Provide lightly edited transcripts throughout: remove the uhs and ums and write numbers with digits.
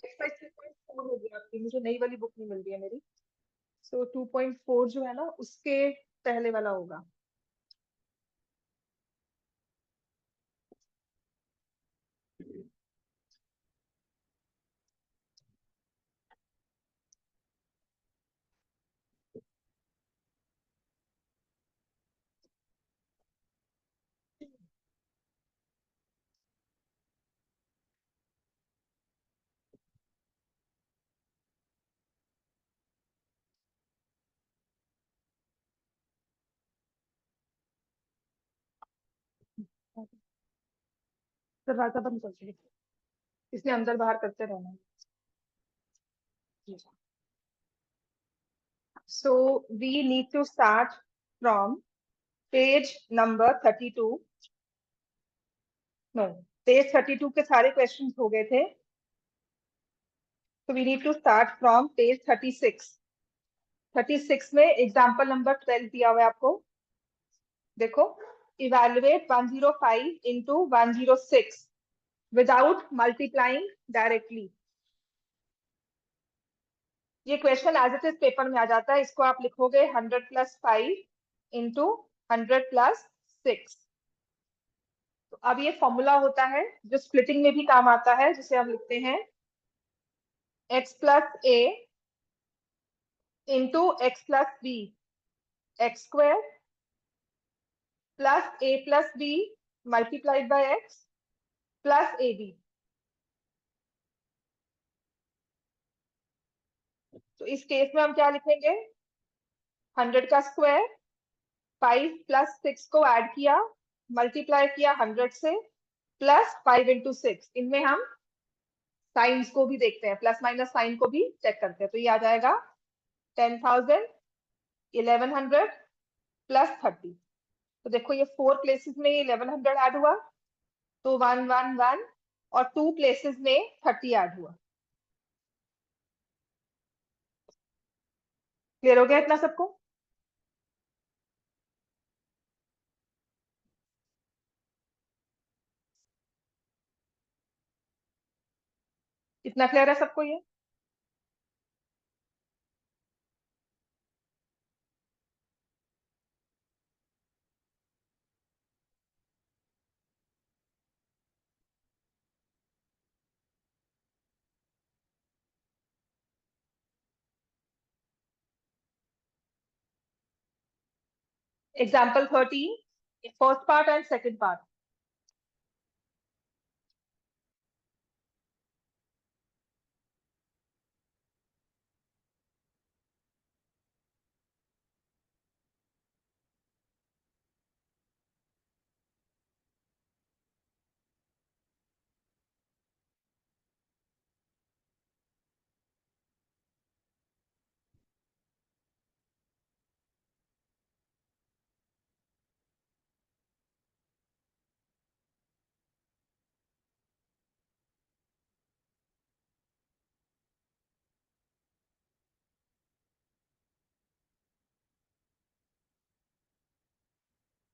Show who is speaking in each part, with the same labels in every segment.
Speaker 1: Exercise 2.4 हो गया आपकी, मुझे नई वाली बुक नहीं मिल रही है मेरी। सो 2.4 जो है ना उसके पहले वाला होगा। दरवाजा बंद कर दीजिए, इसलिए अंदर बाहर करते रहना। So we need to start from page number 32। No, page 32 के सारे क्वेश्चंस हो गए थे, तो we need to start from page 36। 36 में एग्जाम्पल नंबर 12 दिया हुआ है आपको। देखो, evaluate 105 into 106 without multiplying directly. ये question as it is paper में आ जाता है। इसको आप लिखोगे 100+5 इंटू 100+6। तो अब ये फॉर्मूला होता है जो स्प्लिटिंग में भी काम आता है, जिसे हम लिखते हैं x+a into x+b, x² plus a+b multiplied by x plus ab। तो इस केस में हम क्या लिखेंगे, 100 का स्क्वायर, 5+6 को ऐड किया, मल्टीप्लाई किया 100 से, प्लस 5 इंटू 6। इनमें हम साइंस को भी देखते हैं, प्लस माइनस साइन को भी चेक करते हैं। तो ये आ जाएगा 10,000, 1100 प्लस 30। तो देखो ये 4 प्लेसेस में 1100 ऐड हुआ, तो 111, और 2 प्लेसेस में 30 ऐड हुआ। क्लियर हो गया इतना सबको? इतना क्लियर है सबको ये? Example 13, first part and second part.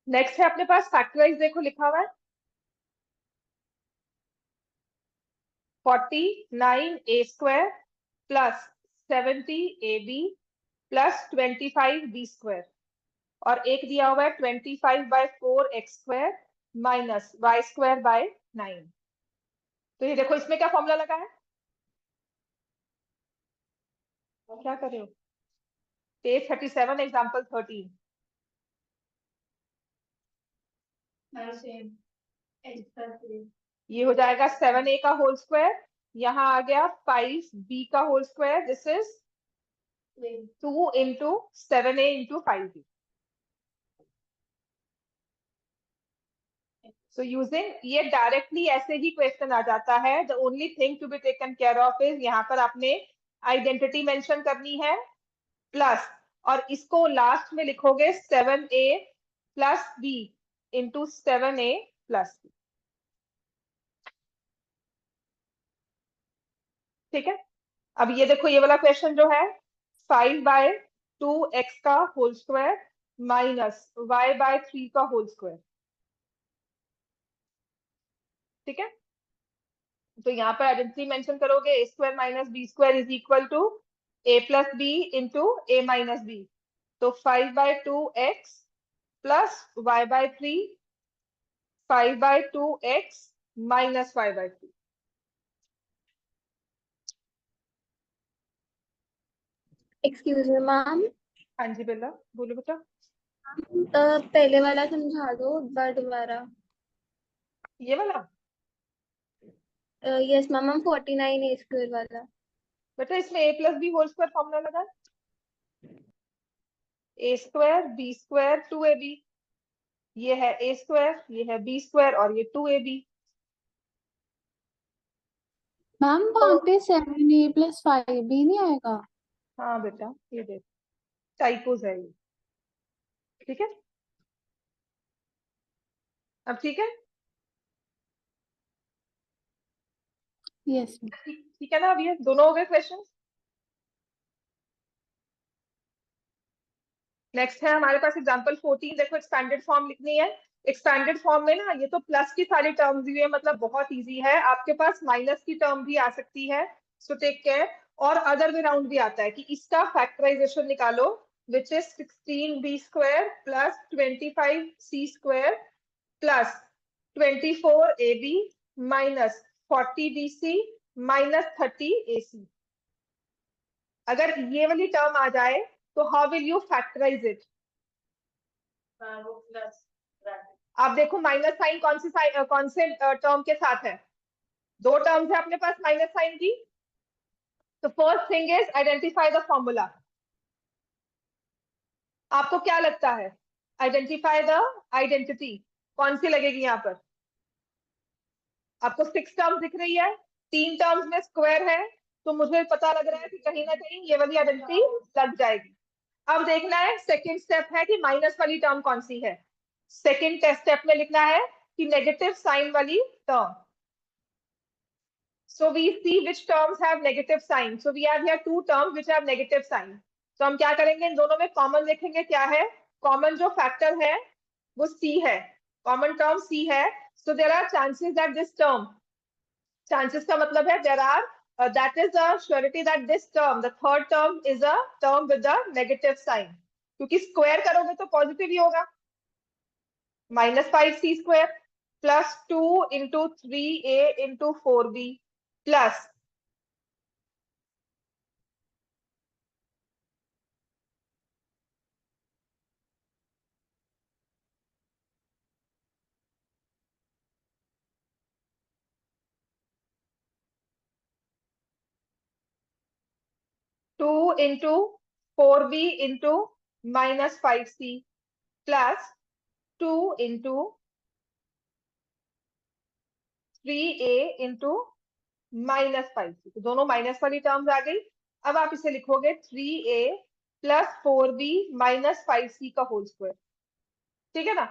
Speaker 1: Next है अपने पास फैक्टराइज। देखो लिखा हुआ है 49a² plus 70ab plus 25b²। और एक दिया हुआ है 25/4x² माइनस y²/9। तो ये देखो इसमें क्या फॉर्मूला लगा है, और क्या कर रहे हो? Page 37 example 13। ये हो जाएगा 7a का होल स्क्वायर, यहाँ आ गया 5b का whole square, this is 2 into 7a into 5b। So using ये डायरेक्टली ऐसे ही क्वेश्चन आ जाता है। The only thing to be taken care of is यहाँ पर आपने आइडेंटिटी मेंशन करनी है प्लस, और इसको लास्ट में लिखोगे 7a plus b into 7a plus b। ठीक है, अब ये देखो ये वाला क्वेश्चन जो है 5/2x का होल स्क्वायर माइनस y/3 का होल स्क्वायर। ठीक है, तो यहाँ पर आइडेंटिटी मेंशन करोगे, a square minus b square is equal to a plus b into a minus b. तो 5/2x plus y/3, 5/2x minus y/3।
Speaker 2: Excuse me ma'am,
Speaker 1: हाँ जी बेला, बोलो बेटा।
Speaker 2: पहले वाला समझा दो एक बार दोबारा।
Speaker 1: ये वाला
Speaker 2: यस मैम, 49 ए स्क्वायर वाला।
Speaker 1: बेटा, इसमें a plus b whole square formula लगा, a square B square 2ab। ये है ए स्क्वायर, ये है बी स्क्वायर और ये 2ab।
Speaker 3: मैम वहाँ पे 7a+5b नहीं आएगा?
Speaker 1: हाँ बेटा, ये देख, टाइपोज है ये। ठीक है, अब ठीक है।
Speaker 3: यस।
Speaker 1: ठीक है ना, अब ये दोनों हो गए क्वेश्चन। नेक्स्ट है हमारे पास एग्जांपल 14। देखो, एक्सपैंडेड फॉर्म लिखनी है। एक्सपैंडेड फॉर्म में ना, ये तो प्लस की सारी टर्म्स दी हुई है, मतलब बहुत इजी है। आपके पास माइनस की टर्म भी आ सकती है, सो टेक केयर। और अदर वे राउंड भी आता है कि इसका फैक्टराइजेशन निकालो, which is 16b square plus 25c square plus 24ab minus 40bc minus 30ac। अगर ये वाली टर्म आ जाए तो how will you factorise it? आप देखो माइनस साइन कौन से टर्म के साथ है? दो टर्म्स है अपने पास माइनस साइन की। तो first thing is identify the formula. आपको क्या लगता है? आइडेंटिफाई द आइडेंटिटी कौन सी लगेगी यहाँ पर? आपको 6 टर्म्स दिख रही है, 3 टर्म्स में स्क्वायर है, तो मुझे पता लग रहा है कि कहीं ना कहीं ये वाली आइडेंटिटी लग जाएगी। अब देखना है, सेकेंड स्टेप है कि माइनस वाली टर्म कौन सी है। सेकेंड टेस्ट स्टेप में लिखना है कि नेगेटिव साइन वाली term. So we see which terms have negative sign. So we have here 2 terms which have negative sign. तो हम क्या करेंगे, इन दोनों में कॉमन देखेंगे क्या है। कॉमन जो फैक्टर है वो c है, कॉमन टर्म c है। So there are chances that this term, chances का मतलब है there are that is a surety that this term, the third term is a term with the negative sign, क्योंकि square करोगे तो positive ही होगा। -5c square plus 2 into 3a into 4b plus 2 into 4b into -5c plus 2 into 3a into -5c। तो दोनों minus वाली terms आ गई। अब आप इसे लिखोगे 3a plus 4b minus 5c का होल स्क्वायर। ठीक है ना।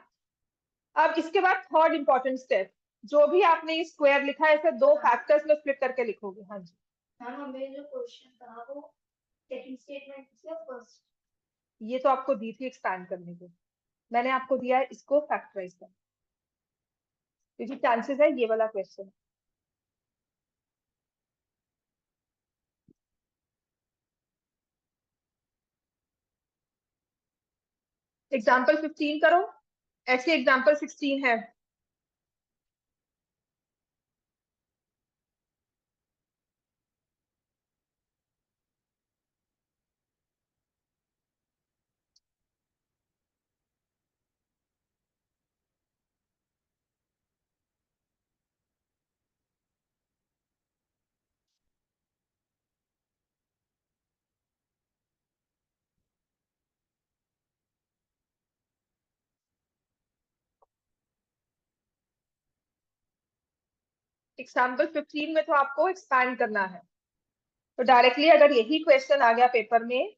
Speaker 1: अब इसके बाद थर्ड इंपॉर्टेंट स्टेप, जो भी आपने ये स्क्वायर लिखा है इसे दो फैक्टर्स में स्प्लिट करके लिखोगे। हाँ जी
Speaker 2: मैम, हमें जो क्वेश्चन था वो सेकंड स्टेटमेंट से फर्स्ट।
Speaker 1: ये तो आपको दी थी एक्सपैंड करने को, मैंने आपको दिया है इसको फैक्टराइज करना, क्योंकि चांसेस है ये वाला क्वेश्चन। एग्जाम्पल 15 करो, ऐसे एग्जाम्पल 16 है। एग्जाम्पल 15 में तो आपको एक्सपैंड करना है। तो डायरेक्टली अगर यही क्वेश्चन आ गया पेपर में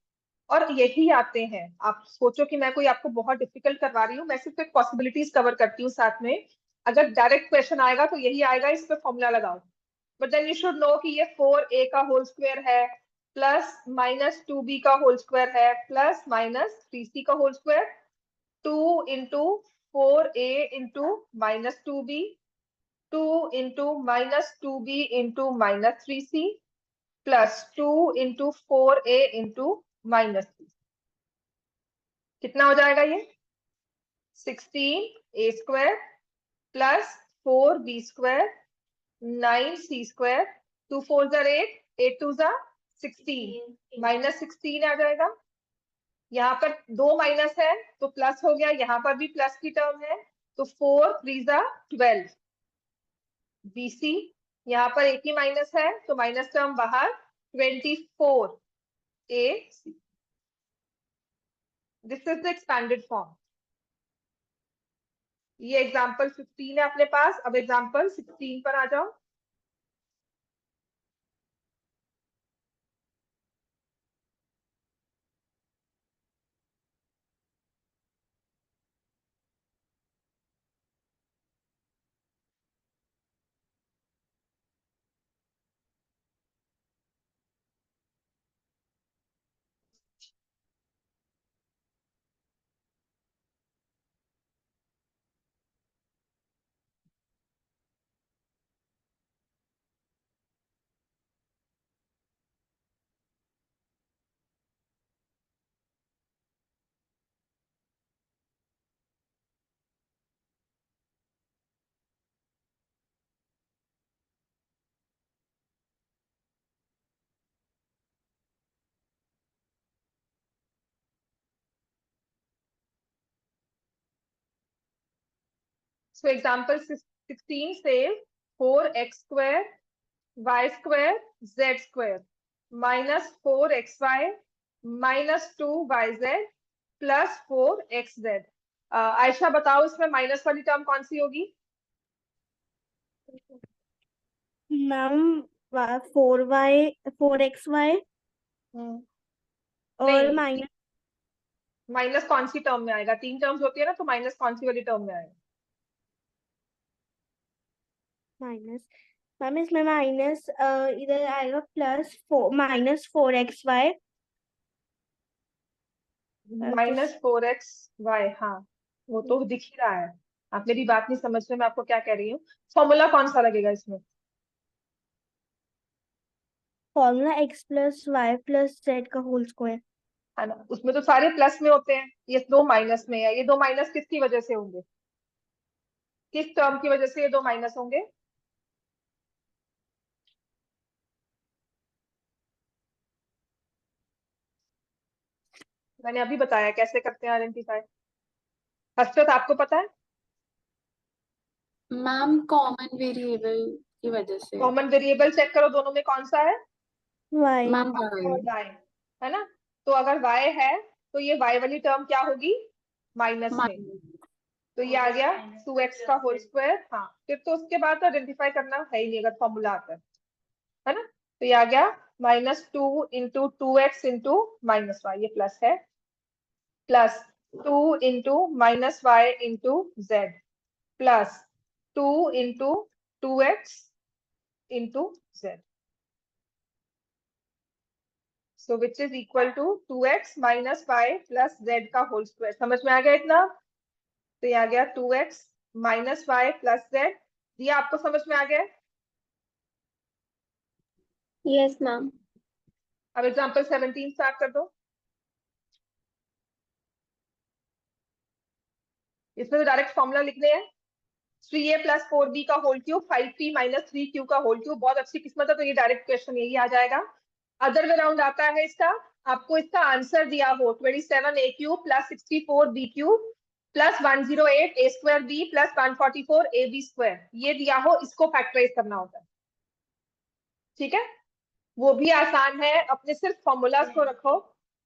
Speaker 1: और यही आते हैं, आप सोचो कि मैं कोई आपको बहुत डिफिकल्ट करवा रही हूँ, मैं सिर्फ एक पॉसिबिलिटीज कवर करती हूँ साथ में। अगर डायरेक्ट क्वेश्चन आएगा तो यही आएगा, इस पे फॉर्मूला लगाओ। But then you should know कि ये 4a का होल स्क्वायर है प्लस -2b का होल स्क्वायर है प्लस -3c का whole square. 2 into 4a into -2b, 2 into minus 2b into minus 3c plus 2 into 4a into minus 3। कितना हो जाएगा ये? 16a square plus 4b square 9c square 2 4s are 8 8 2s are 16 minus 16 आ जाएगा। यहाँ पर दो minus है तो प्लस हो गया, यहाँ पर भी प्लस की टर्म है तो 4 3s are 12 bc। यहाँ पर एक ही माइनस है तो माइनस टर्म बाहर 24 ac। This is the expanded form. ये एग्जांपल 15 है अपने पास। अब एग्जांपल 16 पर आ जाओ। So example 16 says 4x square y square z square minus 4xy minus 2yz plus 4xz। Ayesha बताओ इसमें माइनस वाली टर्म कौन सी होगी?
Speaker 4: मैम 4x y और
Speaker 1: नहीं,
Speaker 4: माइनस
Speaker 1: माइनस कौन सी टर्म में आएगा? तीन टर्म्स होती है ना, तो माइनस कौन सी वाली टर्म में आएगा?
Speaker 4: माइनस मैम इसमें माइनस इधर आएगा प्लस -4xy
Speaker 1: -4xy। हाँ, वो तो दिख ही रहा है। आप मेरी बात नहीं समझ रहे, मैं आपको क्या कह रही हूँ। फॉर्मूला कौन सा लगेगा इसमें?
Speaker 4: Formula x plus y plus z का होल स्क्वायर।
Speaker 1: है ना, उसमें तो सारे प्लस में होते हैं, ये दो माइनस में है। ये दो माइनस किसकी वजह से होंगे? किस टर्म की वजह से ये दो माइनस होंगे? मैंने अभी बताया कैसे करते हैं आइडेंटिफाई। हर्षद आपको पता है?
Speaker 3: मैम कॉमन वेरिएबल की वजह से।
Speaker 1: कॉमन वेरिएबल चेक करो, दोनों में कौन सा है?
Speaker 4: वाई
Speaker 3: मैम
Speaker 1: और y है ना। तो अगर y है तो ये y वाली टर्म क्या होगी? माइनस में। तो ये आ गया 2x का होल स्क्वायर। हाँ, फिर तो उसके बाद आइडेंटिफाई करना है ही नहीं अगर फॉर्मूला आता है ना। तो ये आ गया -2 into 2x into minus y, ये प्लस है, plus 2 into minus y into z plus 2 into 2x into z. So which is equal to 2x minus y plus z का होल स्क्वायर। समझ में आ गया इतना? तो ये आ गया 2x minus y plus z। ये आपको समझ में आ गया?
Speaker 2: Yes ma'am.
Speaker 1: अब एग्जांपल 17 स्टार्ट कर दो। इसमें तो डायरेक्ट फॉर्मूला लिखने हैं। 3a plus 4b का whole cube 5p minus 3q का होल क्यूब। बहुत अच्छी किस्मत है तो ये डायरेक्ट क्वेश्चन यही आ जाएगा। अदर वे राउंड आता है इसका, आपको इसका आंसर दिया हो 27a cube plus 64b cube plus 108 a square b plus 144 ab square, ये दिया हो, इसको फैक्टराइज करना होता है। ठीक है, वो भी आसान है। अपने सिर्फ फॉर्मूलाज को रखो,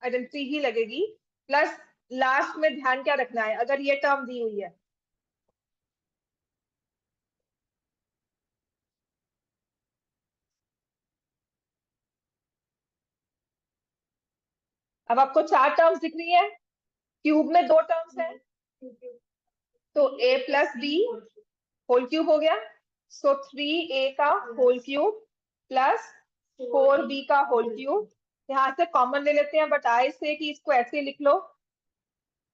Speaker 1: आइडेंटिटी ही लगेगी। प्लस लास्ट में ध्यान क्या रखना है, अगर ये टर्म दी हुई है अब आपको चार टर्म्स दिख रही है, क्यूब में दो टर्म्स हैं, तो a plus b whole cube हो गया। सो 3a का होल क्यूब प्लस 4b का होल क्यूब। यहाँ से कॉमन ले लेते हैं, बट आई से कि इसको ऐसे लिख लो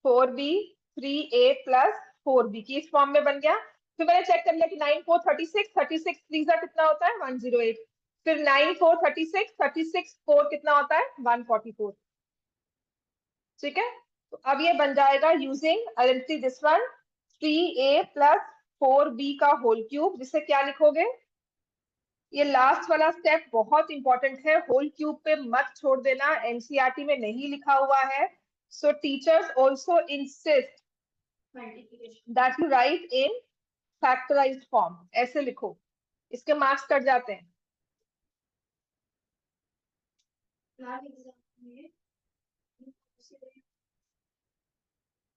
Speaker 1: 4b 3a प्लस 4b की इस फॉर्म में बन गया। फिर मैंने चेक कर लिया कि 9 4 36, 36 3 कितना होता है 108, फिर 9 4 36, 36 4 कितना होता है 144। ठीक है, तो अब ये बन जाएगा using identity this one 3a plus 4b का होल क्यूब, जिसे क्या लिखोगे, ये लास्ट वाला स्टेप बहुत इंपॉर्टेंट है, होल क्यूब पे मत छोड़ देना, एनसीईआरटी में नहीं लिखा हुआ है। सो teachers also insist
Speaker 2: multiplication
Speaker 1: that you right in factorised form, ऐसे लिखो, इसके मार्क्स कट जाते हैं।
Speaker 2: मैम एग्जाम में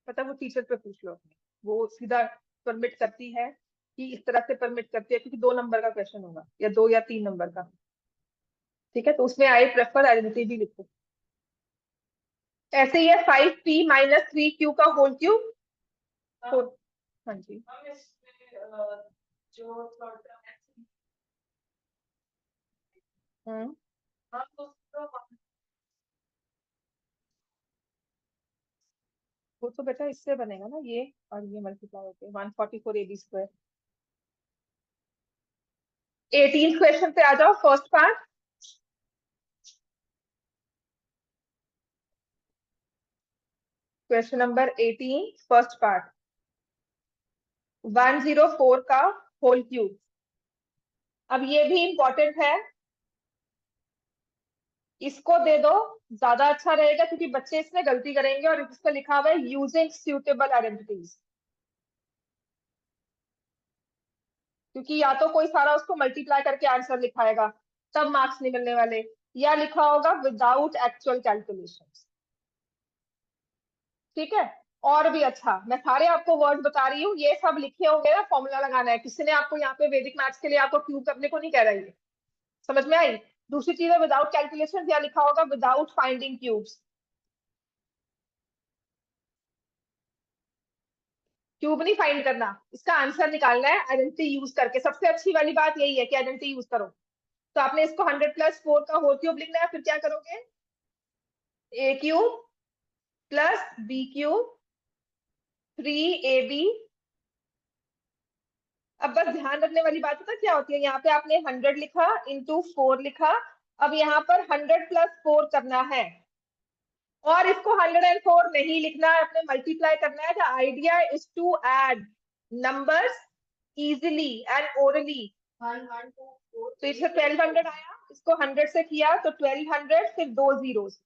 Speaker 1: पता वो टीचर पे पूछ लो अपने, वो सीधा परमिट करती है कि इस तरह से परमिट करती है, क्योंकि 2 नंबर का क्वेश्चन होगा या 2 या 3 नंबर का। ठीक है, तो उसमें आई प्रेफर आइडेंटिटी भी लिखो। ऐसे ही है 5p माइनस 3q का होल क्यूब। हाँ जी,
Speaker 2: जो
Speaker 1: हम्म, वो तो बेटा इससे बनेगा ना, ये और ये मल्टीप्लाई होके 144 ab स्क्वायर। 18 क्वेश्चन पे आ जाओ, first part. Question number 18 first part, 104 का होल क्यूब। अब ये भी इंपॉर्टेंट है, इसको दे दो ज्यादा अच्छा रहेगा, क्योंकि बच्चे इसमें गलती करेंगे और इस पर लिखा हुआ है यूजिंग सूटेबल आइडेंटिटीज, क्योंकि या तो कोई सारा उसको मल्टीप्लाई करके आंसर लिखाएगा, तब मार्क्स नहीं मिलने वाले, या लिखा होगा विदाउट एक्चुअल कैलकुलेशन। ठीक है, और भी अच्छा, मैं सारे आपको वर्ड बता रही हूँ, ये सब लिखे होंगे ना, फॉर्मूला लगाना है, किसी ने आपको यहाँ पे वैदिक मैथ्स के लिए आपको क्यूब करने को नहीं कह रही है, समझ में आई। दूसरी चीज है विदाउट कैलकुलेशन, या लिखा होगा विदाउट फाइंडिंग क्यूब्स। क्यूब नहीं फाइंड करना, इसका आंसर निकालना है आइडेंटिटी यूज करके। सबसे अच्छी वाली बात यही है कि आइडेंटिटी यूज करो। तो आपने इसको 100 प्लस 4 का होल क्यूब लिखना है, फिर क्या करोगे, a cube plus b cube 3ab। अब बस ध्यान रखने वाली बात पता क्या होती है, यहाँ पे आपने 100 लिखा इंटू 4 लिखा, अब यहाँ पर 100 प्लस 4 करना है, और इसको 104 नहीं लिखना है, अपने मल्टीप्लाई करना है। The idea is to add numbers easily and orally.
Speaker 2: 1 1 2 4
Speaker 1: तो इससे 1200 आया, इसको 100 से किया तो 1200, फिर 2 जीरोस,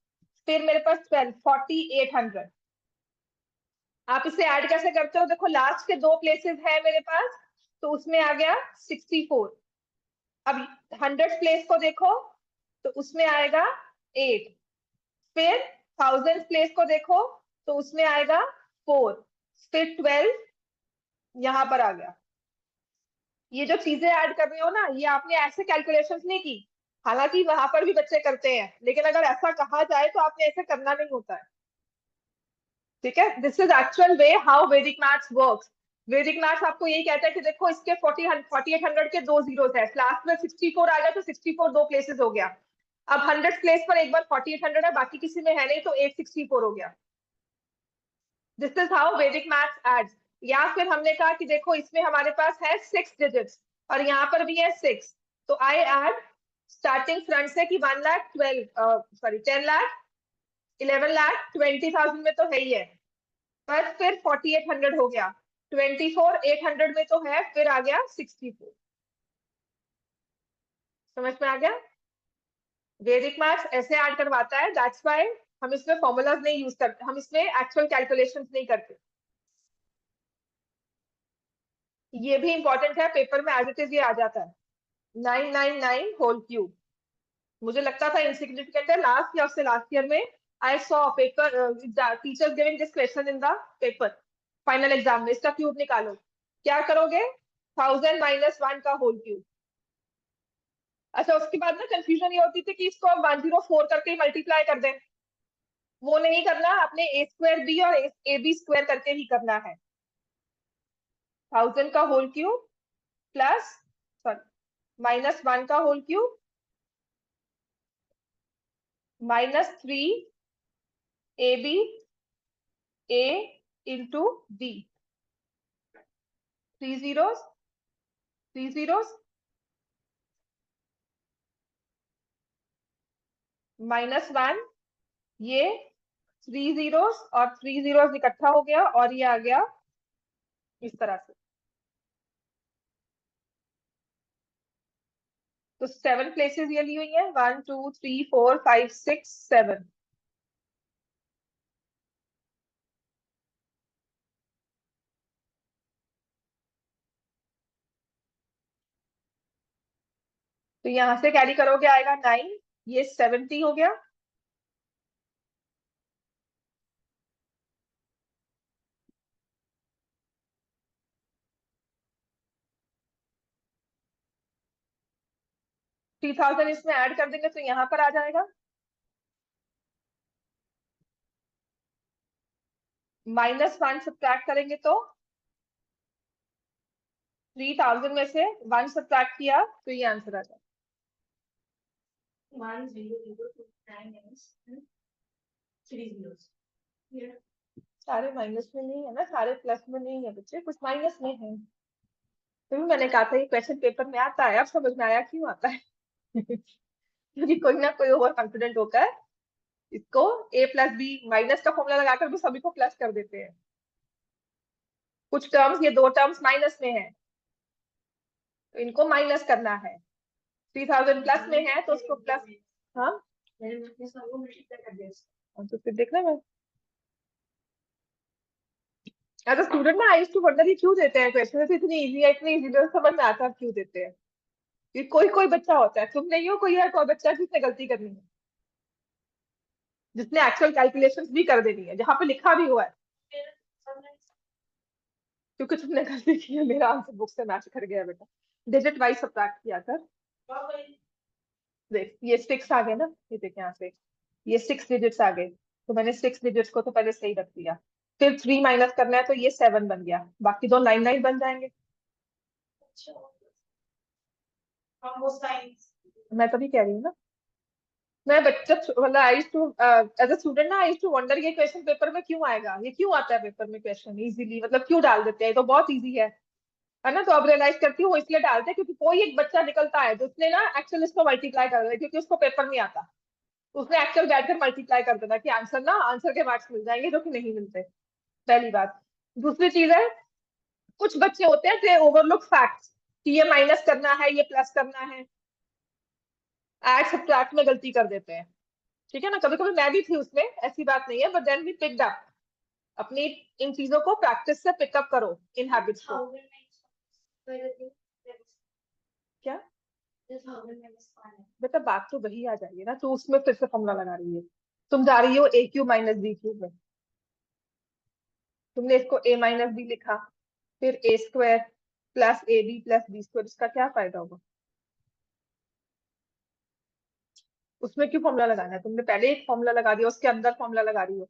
Speaker 1: फिर मेरे पास 12 4800। आप इसे ऐड कैसे करते हो, देखो लास्ट के 2 प्लेसेस है मेरे पास, तो उसमें आ गया 64। अब 100 प्लेस को देखो तो उसमें आएगा 8, फिर 1000 प्लेस को देखो तो उसमें आएगा 4, फिर 12 यहां पर आ गया। ये जो चीजें ऐड कर रहे हो ना, ये आपने ऐसे कैलकुलेशंस नहीं की, हालांकि वहां पर भी बच्चे करते हैं, लेकिन अगर ऐसा कहा जाए तो आपने ऐसे करना नहीं होता है। ठीक है, this is actual way how वैदिक मैथ्स वर्क्स। वैदिक मैथ्स आपको यही कहता है कि देखो इसके 4800 के 2 जीरोस है, लास्ट में 64 आ गया तो 64 2 प्लेसेस हो गया। अब 100 प्लेस पर एक बार 4800 है, बाकी किसी में है नहीं तो 864 हो गया। दिस इज हाउ वैदिक मैथ्स एड्स। या फिर हमने कहा कि देखो इसमें हमारे पास है 6 डिजिट्स और यहाँ पर भी है 6, तो आई एड स्टार्टिंग फ्रंट से कि 10 लाख 11,20,000 में तो है ही है, पर फिर 4800 हो गया, 24,800 में तो है, फिर आ गया 64। समझ में आ गया, वैदिक मैथ्स ऐसे ऐड करवाता है, दैट्स व्हाई हम इसमें फॉर्मूलाज नहीं यूज करते, हम इसमें एक्चुअल कैलकुलेशंस नहीं करते। ये भी इंपॉर्टेंट है, पेपर में एज इट इज ये आ जाता है 999 होल क्यूब। मुझे लगता था इनसिग्निफिकेंट है, लास्ट या उससे लास्ट ईयर में I saw paper teachers giving this question in the paper, final exam में इसका क्यूब निकालो। क्या करोगे, 1000 माइनस 1 का होल क्यूब। अच्छा, उसके बाद ना कंफ्यूजन ये होती थी कि इसको हम 104 करके मल्टीप्लाई कर दें, वो नहीं करना, अपने ए स्क्वायर बी और ए बी स्क्वायर करके ही करना है। 1000 का whole cube plus sorry minus 1 का whole cube minus 3ab a into b, 3 zeros, 3 zeros, -1, ये 3 zeros और 3 zeros इकट्ठा हो गया और ये आ गया इस तरह से। तो 7 प्लेसेस ये ली हुई है, 1 2 3 4 5 6 7। तो यहां से कैरी करोगे आएगा 9, ये 70 हो गया। थ्री थाउजेंड इसमें ऐड कर देंगे तो यहाँ पर आ जाएगा, -1 सब्ट्रैक्ट करेंगे तो 3000 में से 1 सब्ट्रैक्ट किया तो ये आंसर आ जाएगा।
Speaker 2: 3 zeros. Yeah.
Speaker 1: सारे माइनस में नहीं है ना, सारे प्लस में नहीं है बच्चे, कुछ माइनस में है। तो मैंने कहा था ये क्वेश्चन पेपर में आता है, अब समझ में आया क्यों आता है। क्योंकि कोई ना कोई ओवर कॉन्फिडेंट होकर इसको a + b माइनस का फॉर्मूला लगाकर भी सभी को प्लस कर देते हैं। कुछ टर्म्स, ये 2 टर्म्स माइनस में है तो इनको माइनस करना है। 3000 प्लस में है तो उसको प्लस, हाँ
Speaker 2: मैंने सबको मल्टीप्लाई कर दिया।
Speaker 1: तो फिर देखना मैं एज अ स्टूडेंट ना, आई यूज्ड टू वंडर ये क्यों देते हैं क्वेश्चन, इतनी इजी है, इतनी इजी तो समझ में आता है क्यों देते हैं। ये कोई कोई बच्चा होता है, तुम नहीं हो, कोई है कोई बच्चा जिसने गलती करनी है, जिसने एक्चुअल कैलकुलेशंस भी कर देनी है जहां पे लिखा भी हुआ है, क्योंकि तुमने गलती की है। मेरा आंसर बुक से मैच कर गया बेटा, डिजिट वाइज सब्ट्रैक्ट किया कर। देख ये 6 आ गए ना, ये देख यहाँ से ये 6 डिजिट्स आ गए, तो मैंने 6 डिजिट्स को तो पहले सही रख दिया, फिर 3 माइनस करना है तो ये 7 बन गया, बाकी दो 9 9 बन जाएंगे। मैं तभी कह रही हूँ ना, मैं बच्चा मतलब आई टू एज अ स्टूडेंट ना, आई टू वंडर ये क्वेश्चन पेपर में क्यों आएगा, ये क्यों आता है पेपर में क्वेश्चन इजीली, मतलब क्यों डाल देते हैं, तो बहुत इजी है ना। तो अब रियलाइज करती हूँ वो इसलिए डालते हैं क्योंकि कोई एक बच्चा निकलता है जिसने ना एक्चुअल इसको मल्टीप्लाई कर दिया, क्योंकि उसको पेपर नहीं आता, उसने एक्चुअल बैठकर मल्टीप्लाई कर देना कि आंसर ना, आंसर के मार्क्स मिल जाएंगे जो कि नहीं मिलते, पहली बात। दूसरी चीज है, कुछ बच्चे होते हैं दे ओवरलुक फैक्ट्स कि ये माइनस करना है, ये प्लस करना है, ऐड सब्ट्रैक्ट में गलती कर देते हैं, ठीक है ना। कभी कभी मैं भी थी उसमें, ऐसी बात नहीं है, but then we picked up, अपनी इन चीजों को प्रैक्टिस से पिकअप करो, इन हैबिट्स को। क्या बेटा, बात तो वही आ जाएगी ना, तो उसमें फिर से फॉर्मूला लगा रही है, तुम जा रही हो a cube minus b cube में, तुमने इसको a माइनस b लिखा, फिर a square plus ab plus b square, इसका क्या फायदा होगा, उसमें क्यों फॉर्मूला लगाना है, तुमने पहले एक फॉर्मूला लगा दिया, उसके अंदर फॉर्मूला लगा रही हो।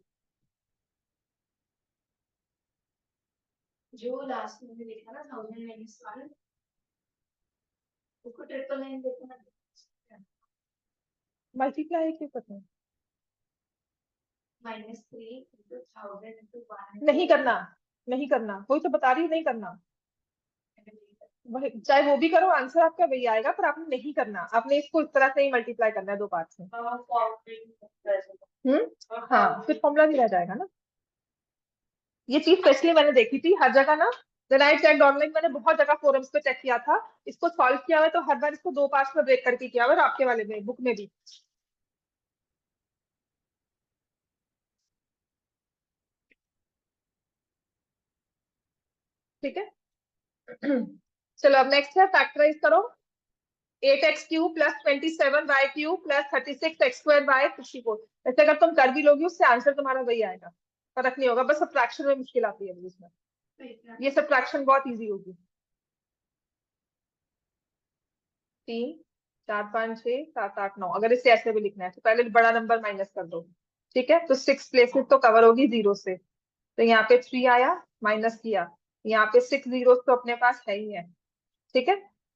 Speaker 2: जो लास्ट में लिखा ना 1000 - 1 उसको 999 देखना,
Speaker 1: मल्टीप्लाई क्यों करना है,
Speaker 2: -3 × 1000 × 1
Speaker 1: नहीं करना, नहीं करना, कोई तो बता रही है नहीं करना, वही चाहे वो भी करो, आंसर आपका वही आएगा, पर आपने नहीं करना, आपने इसको इस तरह से ही मल्टीप्लाई करना है दो पार्ट्स में। हाँ फिर फॉर्मूला भी रह जाएगा ना। ये चीज स्पेशली मैंने देखी थी हर जगह ना, देन आई चेक ऑनलाइन, मैंने बहुत जगह फोरम्स पे चेक किया था, इसको सॉल्व किया हुआ है तो हर बार इसको दो पार्ट्स में ब्रेक करके किया हुआ है, और आपके वाले में बुक में भी, ठीक है। चलो अब नेक्स्ट है, फैक्टराइज करो, 8x cube plus 27y cube plus 36x² by 54। ऐसे अगर तुम कर भी लोगी उससे आंसर तुम्हारा वही आएगा, फर्क नहीं होगा, बस सब्ट्रैक्शन में मुश्किल आती है उसमें, ये सब्ट्रैक्शन बहुत इजी होगी। 3 4 5 6 7 8 9, अगर इसे ऐसे भी लिखना है तो पहले बड़ा नंबर माइनस कर दो, ठीक है। तो 6 प्लेसेस तो कवर होगी जीरो से, तो यहाँ पे 3 आया, माइनस किया, यहाँ पे 6 जीरो तो अपने पास है ही है, ठीक है।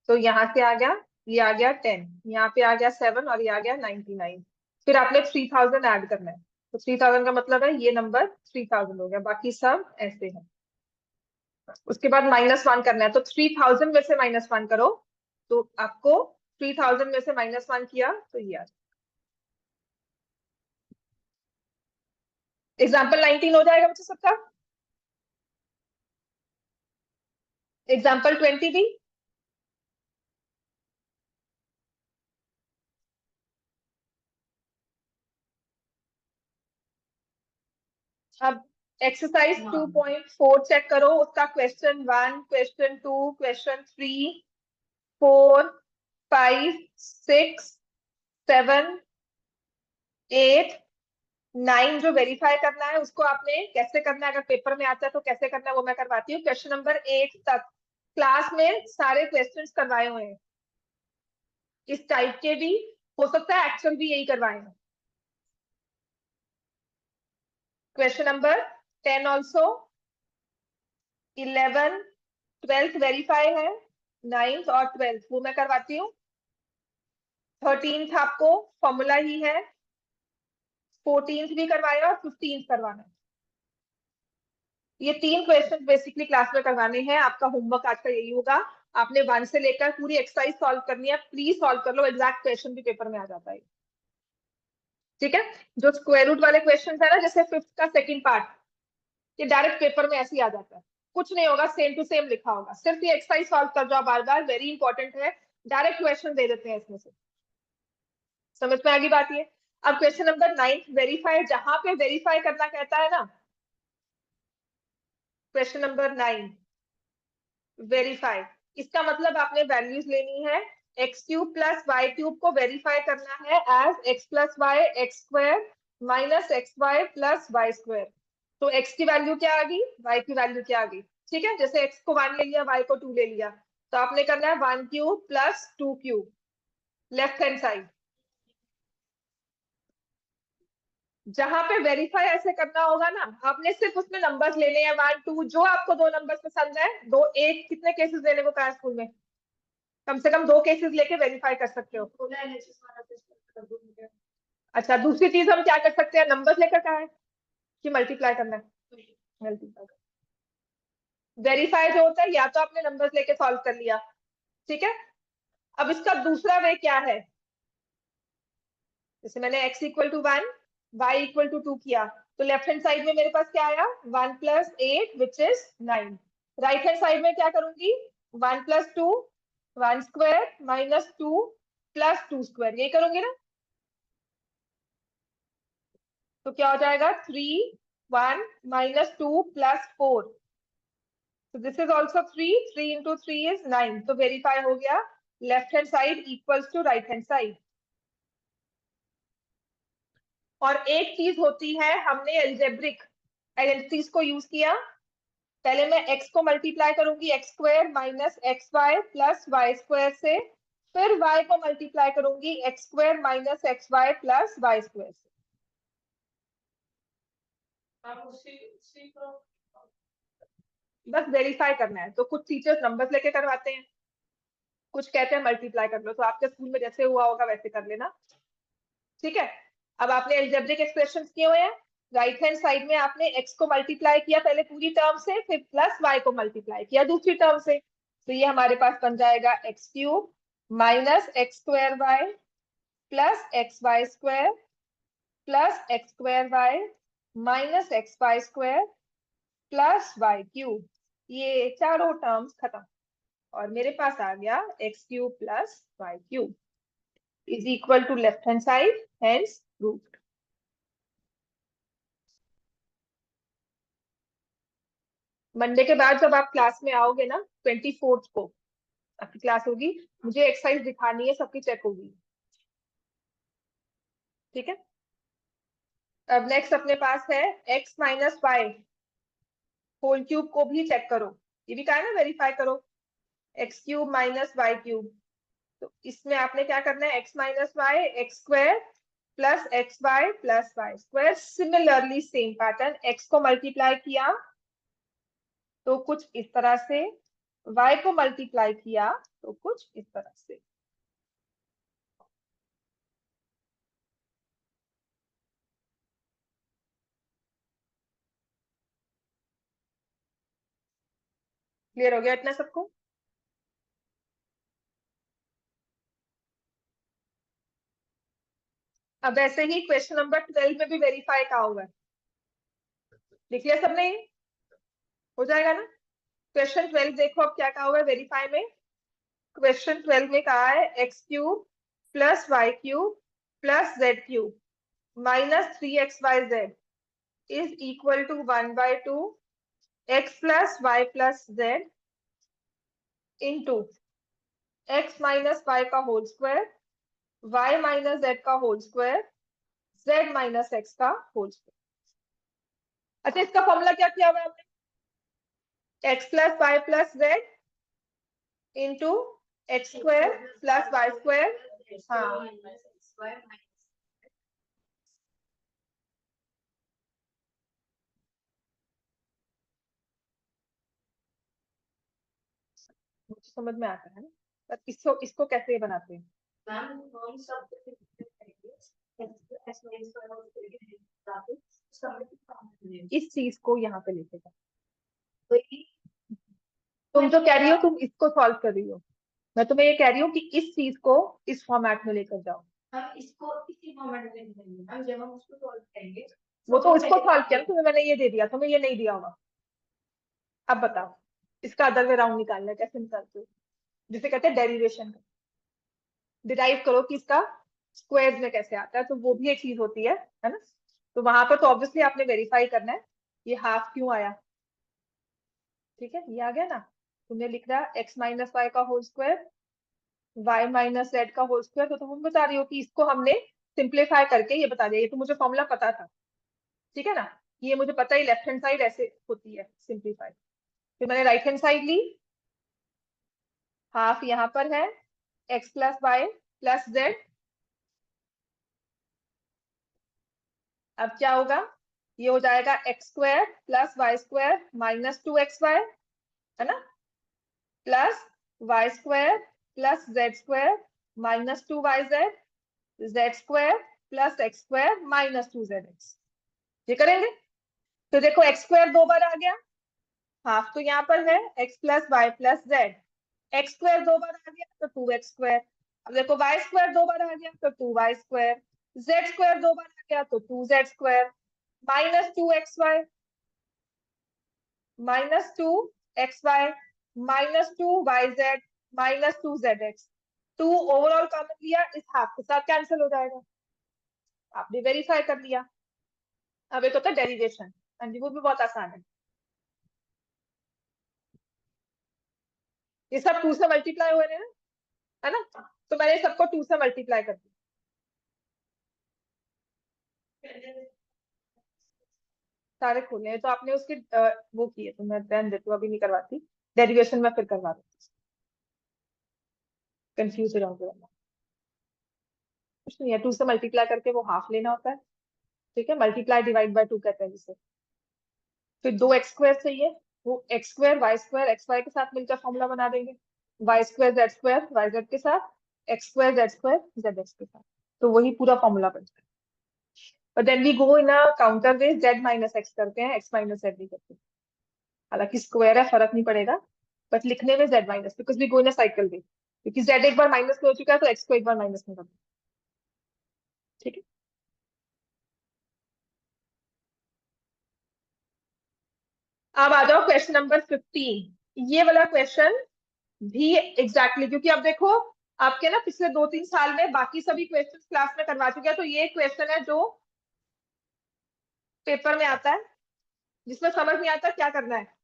Speaker 1: तो यहाँ से आ गया, ये आ गया 10, यहाँ पे आ गया 7 और ये आ गया 99, फिर आपने 3000 ऐड करना है, तो 3000 का मतलब है ये नंबर 3000 हो गया, बाकी सब ऐसे है। उसके बाद -1 करना है, तो 3000 में से -1 करो, तो आपको 3000 में से -1 किया तो ये आ जाए। एग्जाम्पल 19 हो जाएगा बच्चों सबका। एग्जाम्पल 20 भी। अब एक्सरसाइज 2.4 चेक करो, उसका क्वेश्चन 1, क्वेश्चन 2, क्वेश्चन 3, 4, 5, 6, 7, 8, 9 जो वेरीफाई करना है उसको आपने कैसे करना है, अगर पेपर में आता है तो कैसे करना है वो मैं करवाती हूँ। क्वेश्चन नंबर 8 तक क्लास में सारे क्वेश्चंस करवाए हुए हैं, इस टाइप के भी हो सकता है, एक्चुअल भी यही करवाए हैं। Question number 10 also, 11, 12th verify है, 9th और 12th वो मैं करवाती हूँ। 13th आपको फॉर्मूला ही है, 14th भी करवाया और 15th करवाना है। ये 3 क्वेश्चन बेसिकली क्लास में करवाने हैं। आपका होमवर्क आज का यही होगा, आपने 1 से लेकर पूरी एक्सरसाइज सॉल्व करनी है। प्लीज सॉल्व कर लो, एग्जैक्ट क्वेश्चन भी पेपर में आ जाता है। ठीक है, जो स्क्वायर रूट वाले क्वेश्चन है ना, जैसे 5th का सेकंड पार्ट, ये डायरेक्ट पेपर में ऐसे ही आ जाता है, कुछ नहीं होगा, सेम टू सेम लिखा होगा, सिर्फ ये एक्सरसाइज सॉल्व कर जाओ बार बार, वेरी इंपॉर्टेंट है। डायरेक्ट क्वेश्चन दे देते हैं इसमें से, समझ में आ गई बात ये। अब क्वेश्चन नंबर 9 वेरीफाई, जहां पे वेरीफाई करना कहता है ना, क्वेश्चन नंबर 9 वेरीफाई, इसका मतलब आपने वैल्यूज लेनी है। X cube plus y cube को वेरीफाई करना है as x plus y x square minus x y plus y square. तो एक्स की वैल्यू क्या आ गई, वाई की वैल्यू क्या आ गई। ठीक है, जैसे एक्स को 1 ले लिया, वाई को 2 ले लिया, तो आपने करना है 1 cube plus 2 cube left hand side. जहां पे वेरीफाई ऐसे करना होगा ना, आपने सिर्फ उसमें नंबर्स लेने हैं 1 2, जो आपको 2 नंबर्स पसंद है, दो, एक कितने केसेस लेने को कहा स्कूल में, कम से कम 2 केसेस लेके वेरीफाई कर सकते हो। अच्छा, दूसरी चीज हम क्या कर सकते हैं, नंबर्स लेकर कहा है कि मल्टीप्लाई करना है, मल्टीप्लाई। वेरीफाई जो होता है, या तो आपने नंबर्स लेके सॉल्व कर लिया, ठीक है। अब इसका दूसरा वे क्या है, जैसे मैंने x equal to 1, y equal to 2 किया, तो लेफ्ट हैंड साइड में मेरे पास क्या आया, 1 plus 8 which is 9। Right hand side में क्या करूंगी, 1 plus 2, 1 square minus 2 plus 2 square, ये करूंगी ना, तो क्या हो जाएगा 3 1 minus 2 plus 4, so this is also 3, 3 into 3 is 9, तो वेरीफाई हो गया, left hand side equals to right hand side. और एक चीज होती है, हमने एल्जेब्रिक आइडेंटिटीज को यूज किया, पहले मैं x को मल्टीप्लाई करूंगी x square minus x y plus y square से, फिर y को मल्टीप्लाई करूंगी x square minus x y plus y square से। बस वेरीफाई करना है, तो कुछ टीचर्स नंबर्स लेके करवाते हैं, कुछ कहते हैं मल्टीप्लाई कर लो, तो आपके स्कूल में जैसे हुआ होगा वैसे कर लेना। ठीक है, अब आपने एल्जेब्रिक एक्सप्रेशन किए हुए हैं, राइट हैंड साइड में आपने x को मल्टीप्लाई किया पहले पूरी टर्म से, फिर प्लस y को मल्टीप्लाई किया दूसरी टर्म से, तो ये हमारे पास बन जाएगा x cube minus x square y plus x y square plus x square y minus x y square plus y cube. ये चारों टर्म्स खत्म, और मेरे पास आ गया x cube plus y cube is equal to left hand side, hence root. Monday के बाद जब आप क्लास में आओगे ना, 24th को आपकी क्लास होगी, मुझे एक्सरसाइज दिखानी है, सबकी चेक होगी। ठीक है, अब नेक्स्ट अपने पास है x minus y whole cube को भी चेक करो, ये भी कहा है ना वेरीफाई करो, x cube minus y cube, तो इसमें आपने क्या करना है, x minus y x square plus x y plus y square. Similarly same pattern, x को मल्टीप्लाई किया तो कुछ इस तरह से, y को मल्टीप्लाई किया तो कुछ इस तरह से। क्लियर हो गया इतना सबको? अब ऐसे ही क्वेश्चन नंबर 12 में भी वेरीफाई कहा हुआ है, लिख लिया सबने? ये हो जाएगा ना? क्वेश्चन 12 देखो अब क्या कहा हुआ है वेरीफाई में। क्वेश्चन 12 में कहा है x cube plus y cube plus z cube minus 3xyz is equal to 1/2 x plus y plus z into x minus y का whole square y minus z का whole square z minus x का whole square. अच्छा, इसका formula क्या किया हुआ है हमने? x plus y plus z into x square plus y square. हाँ, मुझे समझ में आता है ना, पर इसको कैसे बनाते हैं?
Speaker 2: मैम हम सब
Speaker 1: इस चीज को यहाँ पे लेके जाओ। तुम जो कह रही हो तुम इसको सॉल्व कर रही हो, मैं तुम्हें ये कह रही हूँ कि इस चीज को इस फॉर्मेट में लेकर जाओ।
Speaker 2: हम इसको इसी फॉर्मेट में लिखेंगे। हम जब हम उसको सॉल्व करेंगे
Speaker 1: वो तो उसको सॉल्व किया ना तुम्हें, मैंने ये दे दिया, तुम्हें ये नहीं दिया होगा। अब बताओ इसका अदर वे राउंड निकालना है, कैसे निकालते हो? जिसे कहते हैं डेरिवेशन, डिराइव करो कि इसका स्क्वायर में कैसे आता है, तो वो भी एक चीज होती है ना? तो वहां पर तो ऑब्वियसली आपने वेरीफाई करना है ये हाफ क्यों आया। ठीक है, ये आ गया ना? तुमने लिख रहा एक्स माइनस वाई का whole square y minus z का होल स्क्वायर, तो तुम बता रही हो कि इसको हमने सिंप्लीफाई करके ये बता दिया। ये तो मुझे फॉर्मूला पता था, ठीक है ना? ये मुझे पता ही लेफ्ट हैंड साइड ऐसे होती है सिंप्लीफाई। फिर मैंने राइट हैंड साइड ली, हाफ यहाँ पर है x plus y plus z. अब क्या होगा? ये हो जाएगा x square plus y square minus 2xy, है ना? Plus y square plus z square minus 2yz, z square plus x square minus 2zx। ये करेंगे तो देखो एक्स स्क्वायर 2 बार आ गया, हाफ तो यहाँ पर है x plus y plus z. X square 2 बार आ गया तो 2x स्क्वायर। अब देखो वाई स्क्वायर 2 बार आ गया तो 2y स्क्वायर, जेड स्क्वायर 2 बार आ गया तो 2z square minus 2xy minus 2xy minus 2yz minus 2zx। 2 overall common लिया, इस हाफ के साथ कैंसिल हो जाएगा। आपने वेरीफाई कर लिया। अब एक होता है डेरिवेशन, हाँ जी, वो भी बहुत आसान है। ये सब 2 से मल्टीप्लाई हो रहे हैं, है ना? तो मैंने सबको 2 से मल्टीप्लाई कर दिया। सारे खोले हैं तो आपने उसके वो किए, तो मैं ध्यान देती हूँ, अभी नहीं करवाती। डेरिवेशन में फिर करवा देती, कंफ्यूज हो जाओगे वरना। कुछ नहीं है, 2 से मल्टीप्लाई करके वो हाफ लेना होता है, ठीक है? मल्टीप्लाई डिवाइड बाय 2 कहते हैं जिसे। फिर 2x स्क्वायर चाहिए, वो x square y square x y के साथ मिलकर फॉर्मूला बना देंगे, y square z square y z के साथ, x square z square z x के साथ, तो वही पूरा फॉर्मूला बनता है। But then we go in a counter way, z minus x करते हैं, x माइनस जेड नहीं करते। हालांकि स्क्वायर है, फर्क नहीं पड़ेगा, बट लिखने में z minus, because we go in a cycle way, क्योंकि z एक बार माइनस में हो चुका है तो x को एक बार माइनस में करना, ठीक है? अब आ जाओ क्वेश्चन नंबर 15। ये वाला क्वेश्चन भी एग्जैक्टली क्योंकि अब देखो आपके ना पिछले 2-3 साल में बाकी सभी क्वेश्चन क्लास में करवा चुके हैं, तो ये क्वेश्चन है जो पेपर में आता है, जिसमें समझ नहीं आता क्या करना है।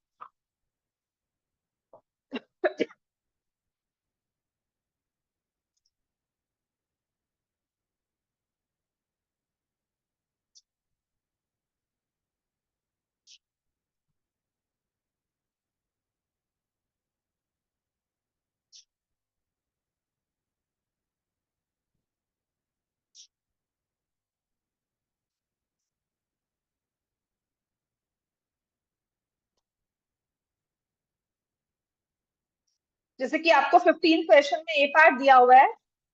Speaker 1: जैसे कि आपको 15 क्वेश्चन में ए पार्ट दिया हुआ है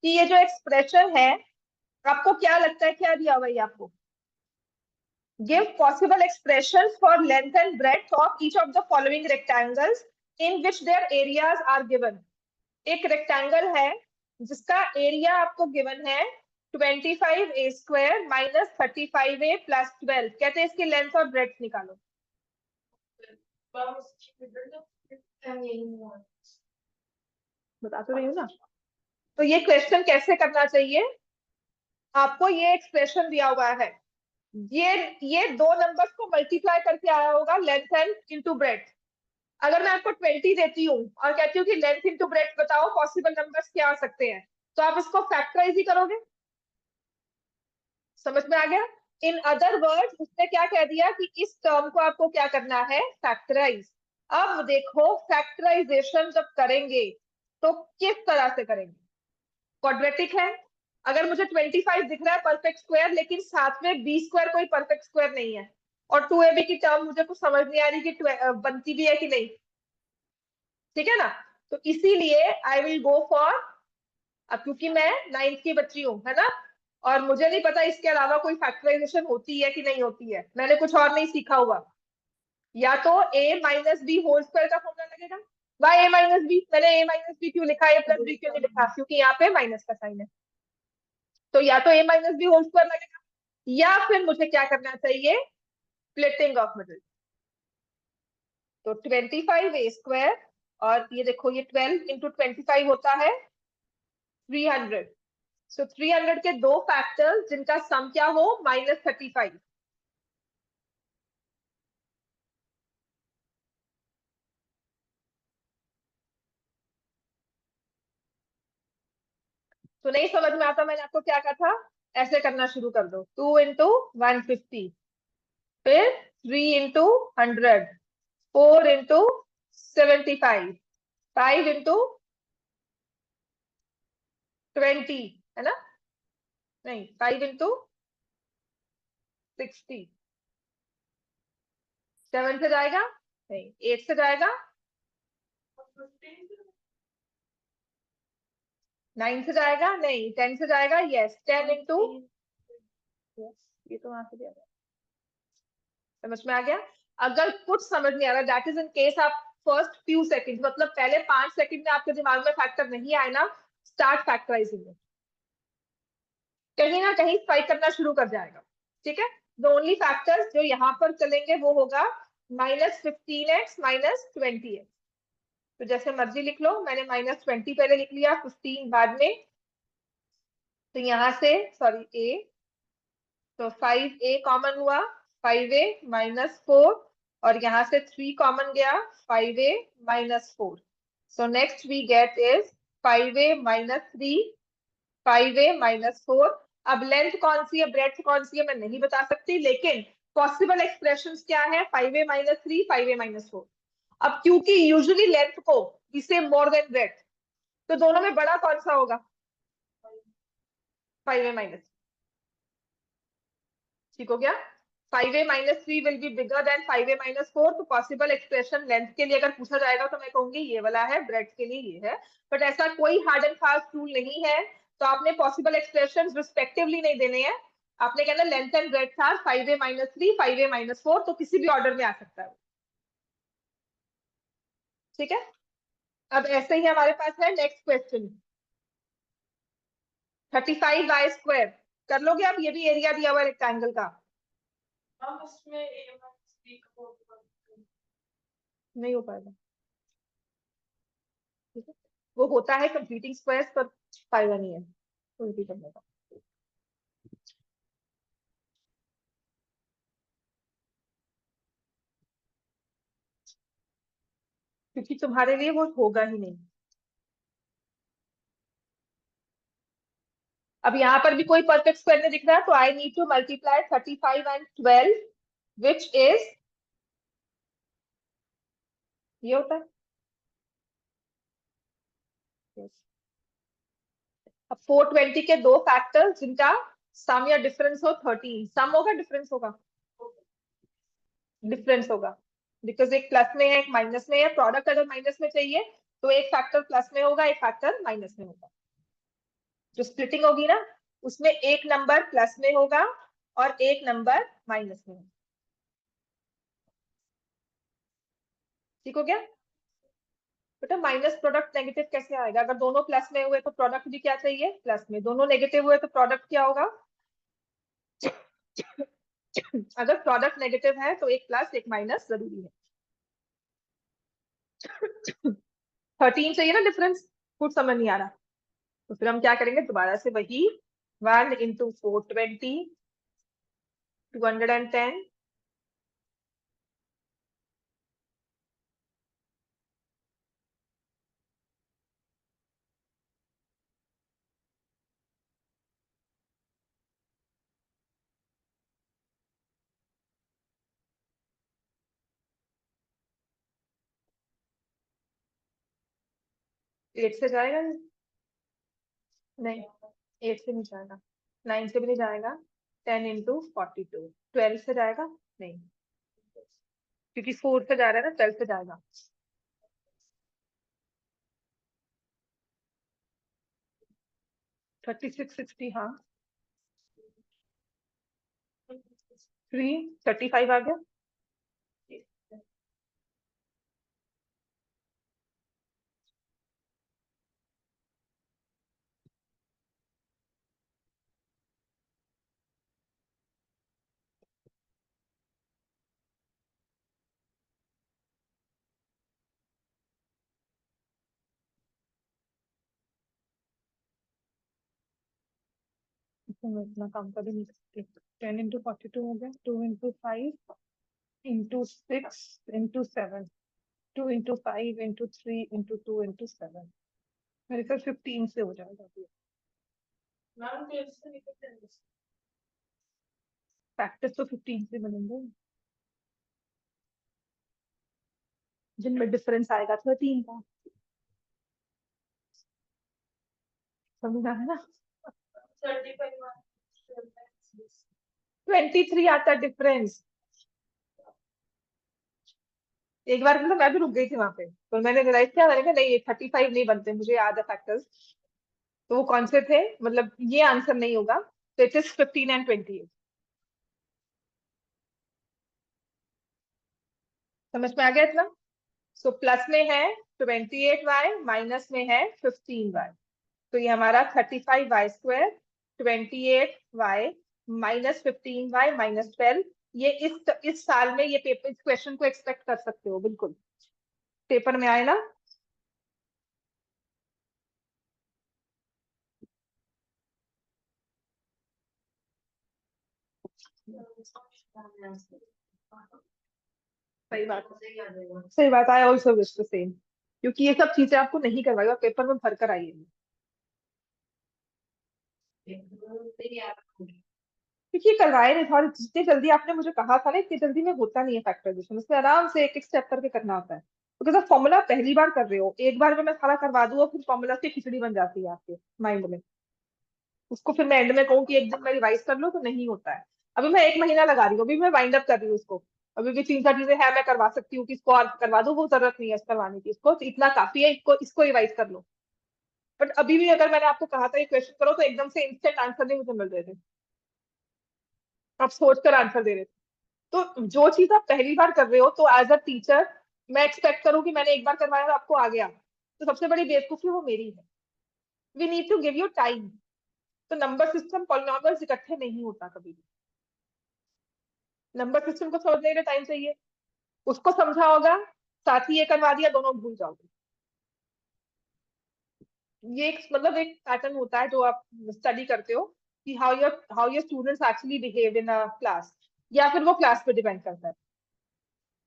Speaker 1: कि ये जो एक्सप्रेशन है, आपको क्या लगता है क्या दिया हुआ है आपको? Give possible expressions for length and breadth of each of the following rectangles in which their areas are given. एक रेक्टेंगल है जिसका एरिया आपको गिवन है 25a square minus 35a plus 12। कहते हैं इसकी लेंथ और ब्रेड्थ निकालो। बता तो रही हूँ ना। तो ये क्वेश्चन कैसे करना चाहिए, आपको ये एक्सप्रेशन दिया हुआ है, ये दो नंबर्स को मल्टीप्लाई करके आया होगा लेंथ एंड इनटू ब्रेड्थ। अगर मैं आपको 20 देती हूँ और कहती हूँ कि लेंथ इनटू ब्रेड्थ बताओ पॉसिबल नंबर्स क्या आ सकते हैं, तो आप इसको फैक्टराइज ही करोगे। समझ में आ गया। इन अदर वर्ड्स उसने क्या कह दिया कि इस टर्म को आपको क्या करना है, फैक्टराइज। अब देखो फैक्टराइजेशन जब करेंगे तो किस तरह से करेंगे। क्वाड्रेटिक है, अगर मुझे 25 दिख रहा है परफेक्ट स्क्वायर, लेकिन साथ में बी स्क्वायर कोई परफेक्ट स्क्वायर नहीं है, और 2ab की टर्म मुझे कुछ समझ नहीं आ रही कि बनती भी है कि नहीं, ठीक है ना। तो इसीलिए आई विल गो फॉर, अब क्योंकि मैं 9th की बच्ची हूँ, है ना, और मुझे नहीं पता इसके अलावा कोई फैक्टराइजेशन होती है कि नहीं होती है, मैंने कुछ और नहीं सीखा हुआ। या तो a minus b whole square का फॉर्मूला लगेगा। वाई a माइनस बी, मैंने a माइनस बी क्यों लिखा, a प्लस बी क्यों नहीं लिखा, क्योंकि यहाँ पे माइनस का साइन है। तो या तो a minus b whole square लगेगा, या फिर मुझे क्या करना चाहिए, स्प्लिटिंग ऑफ मिडिल। तो 25a स्क्वायर, और ये देखो ये 12 इंटू 25 होता है 300। सो 300 के दो फैक्टर्स जिनका सम क्या हो, -35। तो नहीं समझ में आता, मैंने आपको क्या कहा था, ऐसे करना शुरू कर दो। 2 इंटू 150, फिर 3 इंटू 100, 4 इंटू 75, 5 इंटू 20, है ना, नहीं 5 इंटू 60, 7 से जाएगा नहीं, 8 से जाएगा, 9 से जाएगा नहीं, 10 से जाएगा, यस 10 इंटू, ये तो वहां से भी आ गया। समझ में आ गया। अगर कुछ समझ नहीं आ रहा, दैट इज इन केस आप फर्स्ट फ्यू सेकंड, मतलब पहले 5 सेकंड में आपके दिमाग में फैक्टर नहीं आए ना, स्टार्ट फैक्टराइजिंग, कहीं ना कहीं स्पाइक करना शुरू कर जाएगा, ठीक है। द ओनली फैक्टर्स जो यहाँ पर चलेंगे वो होगा -15x -20x। तो जैसे मर्जी लिख लो, मैंने -20 पहले लिख लिया, 15 बाद में। तो यहाँ से सॉरी a, तो 5a कॉमन हुआ, 5a -4, और यहाँ से 3 कॉमन गया, 5a -4। So next we get is 5a -3, 5a -4। अब लेंथ कौन सी है, ब्रेड्थ कौन सी है, मैं नहीं बता सकती, लेकिन पॉसिबल एक्सप्रेशंस क्या है, 5a -3, 5a -4। अब क्योंकि यूजुअली लेंथ को इसे मोर देन ब्रेड्थ, तो दोनों में बड़ा कौन सा होगा, 5a -3, ठीक हो गया। 5a -3 will be bigger than 5a -4। तो पॉसिबल एक्सप्रेशन लेंथ के लिए अगर पूछा जाएगा तो मैं कहूंगी ये वाला है, ब्रेड्थ के लिए ये है, बट ऐसा कोई हार्ड एंड फास्ट रूल नहीं है। तो आपने पॉसिबल एक्सप्रेशन रिस्पेक्टिवली नहीं देने हैं, आपने कहना length and breadth are 5a -3, 5a -4, तो किसी भी ऑर्डर में आ सकता है, ठीक है। अब ऐसे ही हमारे पास है नेक्स्ट क्वेश्चन, 35y स्क्वायर। कर लोगे आप, ये भी एरिया दिया हुआ है रेक्टेंगल का, नहीं हो पाएगा, ठीक है। वो होता है कंप्लीटिंग स्क्वायर्स, पर फायदा नहीं है उल्टी करने का। क्योंकि तुम्हारे लिए वो होगा ही नहीं। अब यहाँ पर भी कोई परफेक्ट स्क्वायर नहीं दिख रहा, तो I need to multiply 35 and 12, which is, ये होता है yes. अब 420 के दो फैक्टर्स जिनका सम या डिफरेंस हो 13, सम होगा डिफरेंस होगा, डिफरेंस होगा, बिकॉज एक प्लस में है एक माइनस में है, प्रोडक्ट अगर माइनस में चाहिए तो एक फैक्टर प्लस में होगा, एक फैक्टर माइनस में होगा। जो स्प्लिटिंग होगी ना, उसमें एक नंबर प्लस में होगा और एक नंबर माइनस में होगा, ठीक हो गया। बेटा माइनस प्रोडक्ट नेगेटिव कैसे आएगा? अगर दोनों प्लस में हुए तो प्रोडक्ट भी क्या चाहिए? प्लस में। दोनों नेगेटिव हुए तो प्रोडक्ट क्या होगा? अगर प्रोडक्ट नेगेटिव है तो एक प्लस एक माइनस जरूरी है। 13 चाहिए ना डिफरेंस, कुछ समझ नहीं आ रहा तो फिर हम क्या करेंगे? दोबारा से वही 1 इंटू 420 210 8 से जाएगा? नहीं 8 से नहीं जाएगा, 9 से भी नहीं जाएगा। 10 इंटू 42 12 से जाएगा? नहीं, क्योंकि 4 से जा रहा है ना, 12 से जाएगा। 36 60 हाँ 3 35 आ गया। मैं इतना काम कर भी नहीं सकती। 10 इंटू 42 हो गया, 2 into 5 into 6 into 7 2 into 5 into 3 into 2 into 7 मेरे ख्याल 15 से हो जाएगा। फैक्टर्स तो 15 से बनेंगे जिनमें डिफरेंस आएगा 13 का। समझा है ना? 23 आता डिफरेंस। एक बार मतलब मैं भी रुक गई थी वहां पे, तो मैंने रियलाइज किया, मैंने कहा नहीं ये 35 नहीं बनते, मुझे याद है फैक्टर्स। तो वो कौन से थे? मतलब ये आंसर नहीं होगा, तो इट इज 15 एंड 28। समझ में आ गया इतना? सो प्लस में है 28y, माइनस में है 15y। तो ये हमारा 35y² 28y minus 15y minus 12। ये इस साल में ये पेपर, इस क्वेश्चन को एक्सपेक्ट कर सकते हो, बिल्कुल पेपर में आए ना। सही बात है, सही बात। I also wish the same, क्योंकि ये सब चीजें आपको नहीं करवाई और पेपर में भर कर आइए, क्योंकि करवाए नहीं था। और जितनी जल्दी आपने मुझे कहा था ना, इतनी जल्दी में होता नहीं है फैक्टराइजेशन, उसमें आराम से एक एक स्टेप करके करना होता है। तो अगर फॉर्मूला पहली बार कर रहे हो, एक बार में मैं सारा करवा दूँ और फिर फॉर्मूला की खिचड़ी बन जाती है आपके माइंड में। उसको फिर मैं एंड में कहूँ कि एक दिन में रिवाइज कर लो, तो नहीं होता है। अभी मैं 1 महीना लगा रही हूँ, अभी मैं वाइंड अप कर रही हूँ उसको। अभी भी 3 4 चीजें हैं मैं करवा सकती हूँ कि इसको और करवा दो, वो जरूरत नहीं है इस करवाने की, इसको इतना काफी है, इसको रिवाइज कर लो। बट अभी भी अगर मैंने आपको कहा था ये क्वेश्चन करो, तो एकदम से इंस्टेंट आंसर नहीं मुझे मिल रहे थे, आप सोच कर आंसर दे रहे थे। तो जो चीज आप पहली बार कर रहे हो, तो एज अ टीचर मैं एक्सपेक्ट करूँ कि मैंने एक बार करवाया और आपको आ गया, तो सबसे बड़ी बेवकूफी वो मेरी है। We need to give you time. तो नंबर सिस्टम, पॉलिनॉमियल्स इकट्ठे नहीं होता कभी भी। नंबर सिस्टम को समझने के लिए टाइम चाहिए, उसको समझा होगा, साथ ही ये करवा दिया, दोनों भूल जाओगे। ये एक मतलब एक पैटर्न होता है जो आप स्टडी करते हो कि how your students actually behave in a class, या फिर वो क्लास पे डिपेंड करता है,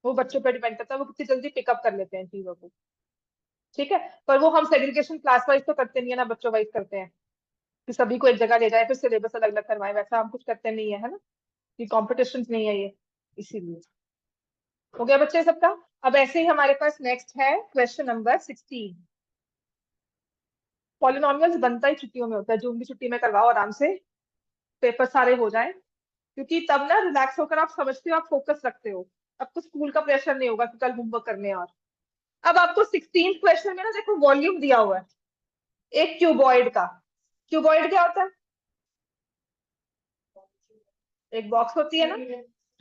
Speaker 1: वो बच्चों पे डिपेंड करता है, वो कितनी जल्दी पिकअप कर लेते हैं चीजों को। ठीक है, पर वो हम सेग्रीगेशन क्लास वाइज तो करते नहीं है ना, बच्चों वाइज करते हैं कि सभी को एक जगह ले जाए फिर सिलेबस अलग अलग करवाए, वैसा हम कुछ करते नहीं है, है ना? ये कॉम्पिटिशन नहीं है ये, इसीलिए। हो गया बच्चे सबका? अब ऐसे ही हमारे पास नेक्स्ट है क्वेश्चन नंबर 16। पॉलिनॉमियल्स बनता ही छुट्टियों में होता है, जून की छुट्टी में करवाओ आराम से, पेपर सारे हो जाए, क्योंकि तब ना रिलैक्स होकर आप समझते हो, आप फोकस रखते हो। अब तो स्कूल का प्रेशर नहीं होगा कि कल होमवर्क करने हैं। और अब आपको 16 क्वेश्चन में ना देखो वॉल्यूम दिया हुआ है एक क्यूबॉइड का। क्यूबॉइड क्या होता है? एक बॉक्स होती है ना,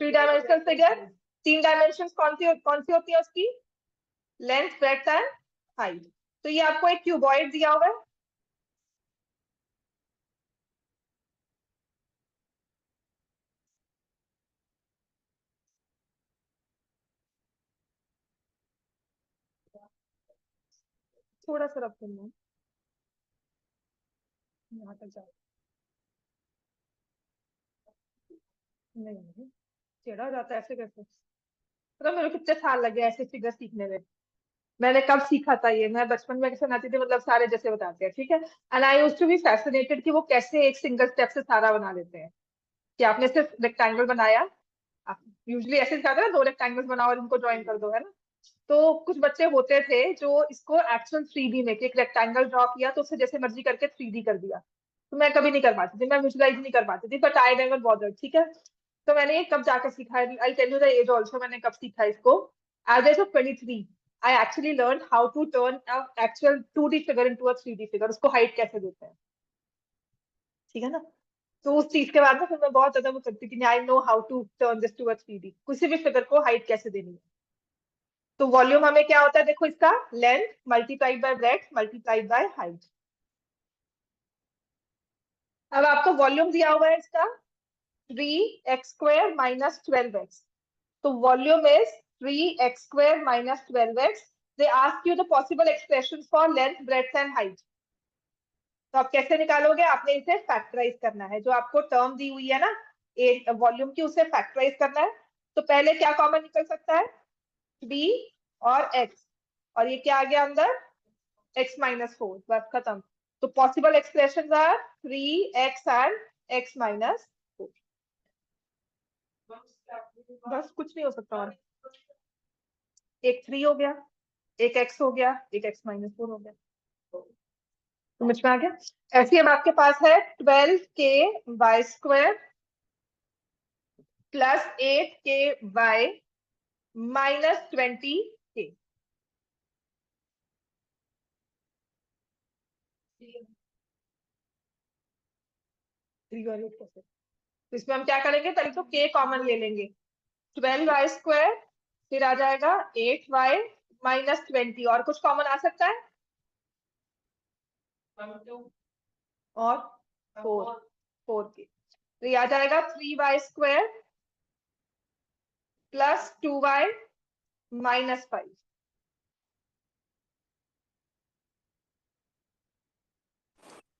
Speaker 1: 3 डायमेंशनल फिगर। 3 डायमेंशन कौन सी होती है उसकी? Length, breadth and height. तो ये आपको एक क्यूबॉइड दिया हुआ है, थोड़ा सा रख करना, यहाँ तक जाओ, नहीं नहीं टेढ़ा हो जाता है ऐसे कैसे, मतलब मेरे को कितने साल लगे ऐसे फिगर सीखने में। मैंने कब सीखा था ये, मैं बचपन में कैसे बनाती थी, मतलब सारे जैसे बताते हैं, ठीक है। And I used to be fascinated कि वो कैसे एक सिंगल स्टेप से सारा बना लेते हैं, कि आपने सिर्फ रेक्टेंगल बनाया, आप यूजुअली ऐसे सिखाते हैं ना, 2 रेक्टेंगल्स बनाओ और इनको ज्वाइन कर दो, है ना। तो कुछ बच्चे होते थे जो इसको एक्चुअल 3D में, कि एक रेक्टेंगल ड्रॉ किया तो उसे जैसे मर्जी करके 3D कर दिया। तो मैं कभी नहीं कर पाती थी, मैं विजुलाइज नहीं कर पाती थी, बट आई नेवर बॉदर्ड, ठीक है। तो मैंने ये कब जाकर सीखा, I tell you the age also, मैंने कब सीखा इसको। As age of 23 I actually learn how to turn actual 2D figure into a 3D figure, उसको हाइट कैसे देते हैं, ठीक है ना। तो उस चीज के बाद ना फिर मैं बहुत ज्यादा वो करती थी कि I know how to turn this to a 3D, किसी भी फिगर को हाइट कैसे देनी है। तो वॉल्यूम हमें क्या होता है, देखो इसका length multiplied by breadth multiplied by height. अब आपको वॉल्यूम दिया हुआ है इसका 3x² माइनस 12x। तो volume is 3x² minus 12x। They ask you the possible expression for length breadth and height. तो आप कैसे निकालोगे, आपने इसे फैक्टराइज करना है, जो आपको टर्म दी हुई है ना वॉल्यूम की, उसे फैक्टराइज करना है। तो पहले क्या कॉमन निकल सकता है, 3 और x, और ये क्या आ गया अंदर, x माइनस 4, बस खत्म। तो possible expression are 3x and x minus 4। बस कुछ नहीं हो सकता और, एक 3 हो गया, एक x हो गया, एक x माइनस 4 हो गया। समझ में आ गया। ऐसे अब आपके पास है 12k² plus 8k minus 20k। 3 और 8 कैसे, तो इसमें हम क्या करेंगे, पहले तो k कॉमन ले लेंगे, 12y², फिर आ जाएगा 8y माइनस 20, और कुछ कॉमन आ सकता है, और 4k, तो ये आ जाएगा 3y² प्लस 2y माइनस 5।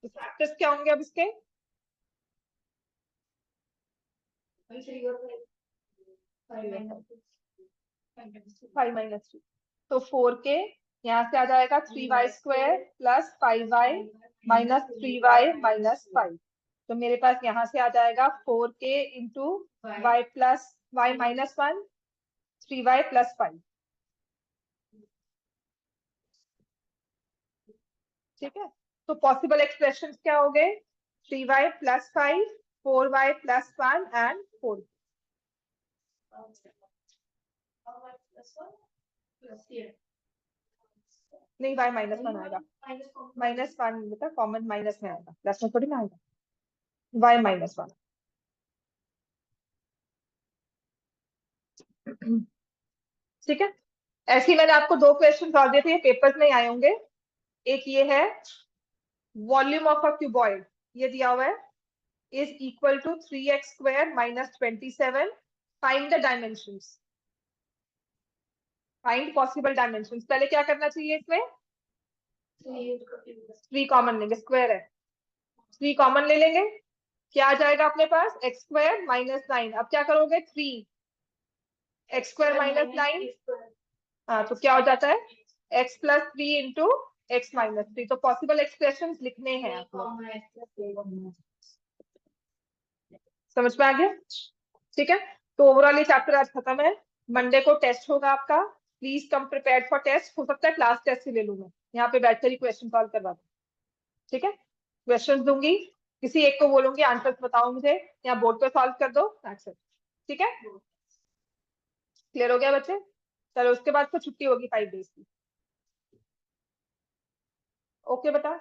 Speaker 1: तो फैक्टर्स क्या होंगे अब इसके, 5 माइनस 3, तो 4k, यहाँ से आ जाएगा 3y² plus 5y minus 3y minus 5। तो मेरे पास यहाँ से आ जाएगा 4k into y plus y minus 1, 3y plus 5, ठीक है। तो पॉसिबल एक्सप्रेशन क्या हो गए, 3y plus 5, 4y plus 1 and 4। नहीं y माइनस 1 आएगा, माइनस 1 बेटा कॉमन माइनस में आएगा, प्लस में थोड़ी ना आएगा, y माइनस 1। ठीक है। ऐसे ही मैंने आपको 2 क्वेश्चन और दिए थे, ये पेपर्स में आए होंगे। एक ये है वॉल्यूम ऑफ अ क्यूबॉइड, ये दिया हुआ है, is equal to 3x² minus 27, find the dimensions, find possible dimensions. पहले क्या करना चाहिए, इसमें 3 कॉमन लेंगे, स्क्वायर है, 3 कॉमन ले लेंगे, क्या आ जाएगा अपने पास, x² माइनस 9। अब क्या करोगे, 3x² माइनस 9, हाँ तो क्या हो जाता है, x plus 3 into x minus 3। तो पॉसिबल एक्सप्रेशन लिखने हैं आपको, समझ में आ गया, ठीक है। तो ओवरऑल ये चैप्टर आज खत्म है, मंडे को टेस्ट होगा आपका, please come prepared for test, हो सकता है क्लास टेस्ट ही ले लूँ मैं, यहाँ पे बैठकर ही क्वेश्चन सॉल्व करवा दूँ, ठीक है। क्वेश्चन दूंगी, किसी एक को बोलूंगी आंसर बताओ मुझे, या बोर्ड पे सॉल्व कर दो, ठीक है। क्लियर हो गया बच्चे, चलो उसके बाद तो छुट्टी होगी 5 डेज की, ओके बेटा।